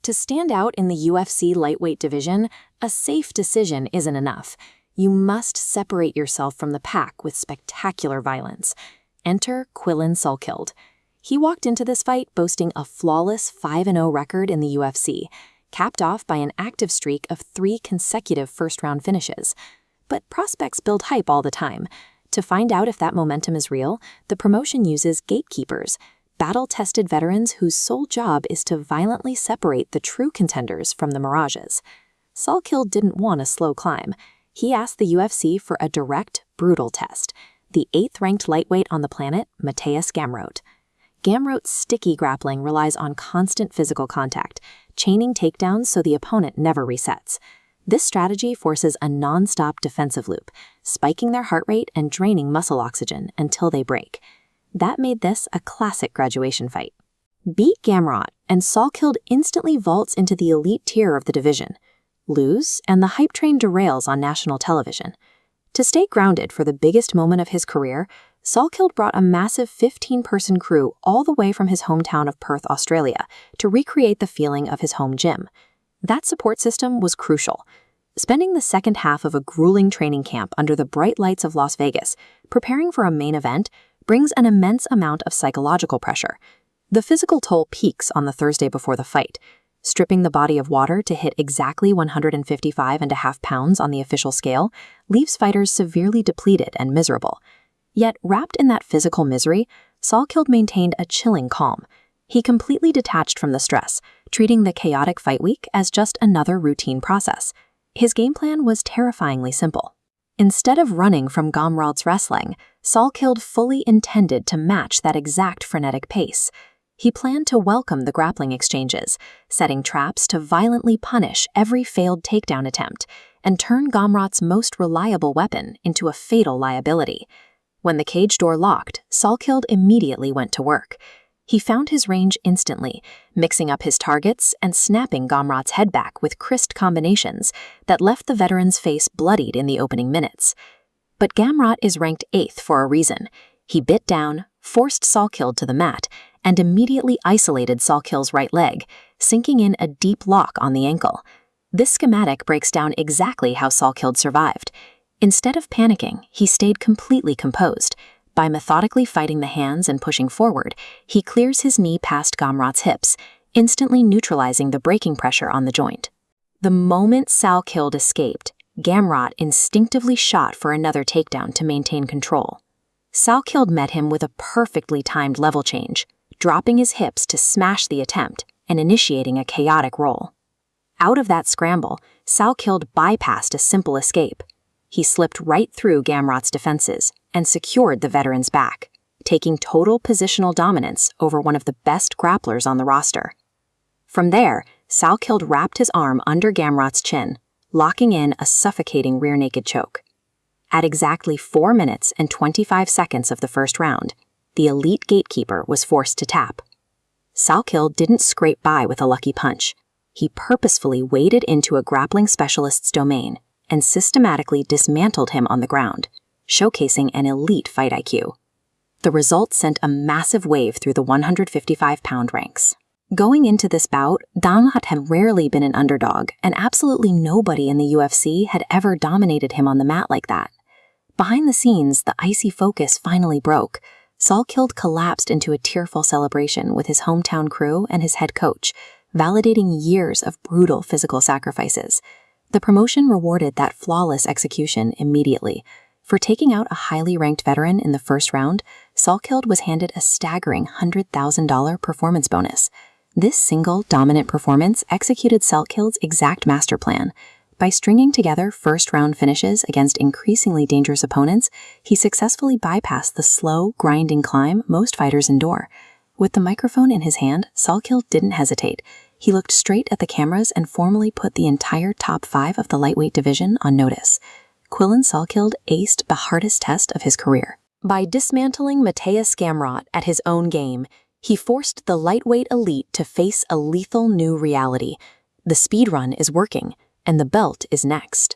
To stand out in the UFC lightweight division, a safe decision isn't enough. You must separate yourself from the pack with spectacular violence. Enter Quillan Salkilld. He walked into this fight boasting a flawless 5-0 record in the UFC, capped off by an active streak of 3 consecutive first-round finishes. But prospects build hype all the time. To find out if that momentum is real, the promotion uses gatekeepers, battle-tested veterans whose sole job is to violently separate the true contenders from the mirages. Salkilld didn't want a slow climb. He asked the UFC for a direct, brutal test. The 8th-ranked lightweight on the planet, Mateusz Gamrot. Gamrot's sticky grappling relies on constant physical contact, chaining takedowns so the opponent never resets. This strategy forces a non-stop defensive loop, spiking their heart rate and draining muscle oxygen until they break. That made this a classic graduation fight. Beat Gamrot, and Salkilld instantly vaults into the elite tier of the division. Lose, and the hype train derails on national television. To stay grounded for the biggest moment of his career, Salkilld brought a massive 15-person crew all the way from his hometown of Perth, Australia, to recreate the feeling of his home gym. That support system was crucial. Spending the second half of a grueling training camp under the bright lights of Las Vegas, preparing for a main event, brings an immense amount of psychological pressure. The physical toll peaks on the Thursday before the fight. Stripping the body of water to hit exactly 155.5 pounds on the official scale leaves fighters severely depleted and miserable. Yet, wrapped in that physical misery, Salkilld maintained a chilling calm. He completely detached from the stress, treating the chaotic fight week as just another routine process. His game plan was terrifyingly simple. Instead of running from Gamrot's wrestling, Salkilld fully intended to match that exact frenetic pace. He planned to welcome the grappling exchanges, setting traps to violently punish every failed takedown attempt and turn Gamrot's most reliable weapon into a fatal liability. When the cage door locked, Salkilld immediately went to work. He found his range instantly, mixing up his targets and snapping Gamrot's head back with crisp combinations that left the veteran's face bloodied in the opening minutes. But Gamrot is ranked 8th for a reason. He bit down, forced Salkilld to the mat, and immediately isolated Salkild's right leg, sinking in a deep lock on the ankle. This schematic breaks down exactly how Salkilld survived. Instead of panicking, he stayed completely composed. By methodically fighting the hands and pushing forward, he clears his knee past Gamrot's hips, instantly neutralizing the braking pressure on the joint. The moment Salkilld escaped, Gamrot instinctively shot for another takedown to maintain control. Salkilld met him with a perfectly timed level change, dropping his hips to smash the attempt and initiating a chaotic roll. Out of that scramble, Salkilld bypassed a simple escape. He slipped right through Gamrot's defenses and secured the veteran's back, taking total positional dominance over one of the best grapplers on the roster. From there, Salkilld wrapped his arm under Gamrot's chin, locking in a suffocating rear naked choke. At exactly 4 minutes and 25 seconds of the first round, the elite gatekeeper was forced to tap. Salkilld didn't scrape by with a lucky punch. He purposefully waded into a grappling specialist's domain and systematically dismantled him on the ground, showcasing an elite fight IQ. The result sent a massive wave through the 155-pound ranks. Going into this bout, Gamrot had rarely been an underdog, and absolutely nobody in the UFC had ever dominated him on the mat like that. Behind the scenes, the icy focus finally broke. Salkilld collapsed into a tearful celebration with his hometown crew and his head coach, validating years of brutal physical sacrifices. The promotion rewarded that flawless execution immediately. For taking out a highly ranked veteran in the first round, Salkilld was handed a staggering $100,000 performance bonus. This single, dominant performance executed Salkild's exact master plan. By stringing together first-round finishes against increasingly dangerous opponents, he successfully bypassed the slow, grinding climb most fighters endure. With the microphone in his hand, Salkilld didn't hesitate. He looked straight at the cameras and formally put the entire top 5 of the lightweight division on notice. Quillan Salkilld aced the hardest test of his career. By dismantling Mateusz Gamrot at his own game, he forced the lightweight elite to face a lethal new reality. The speed run is working, and the belt is next.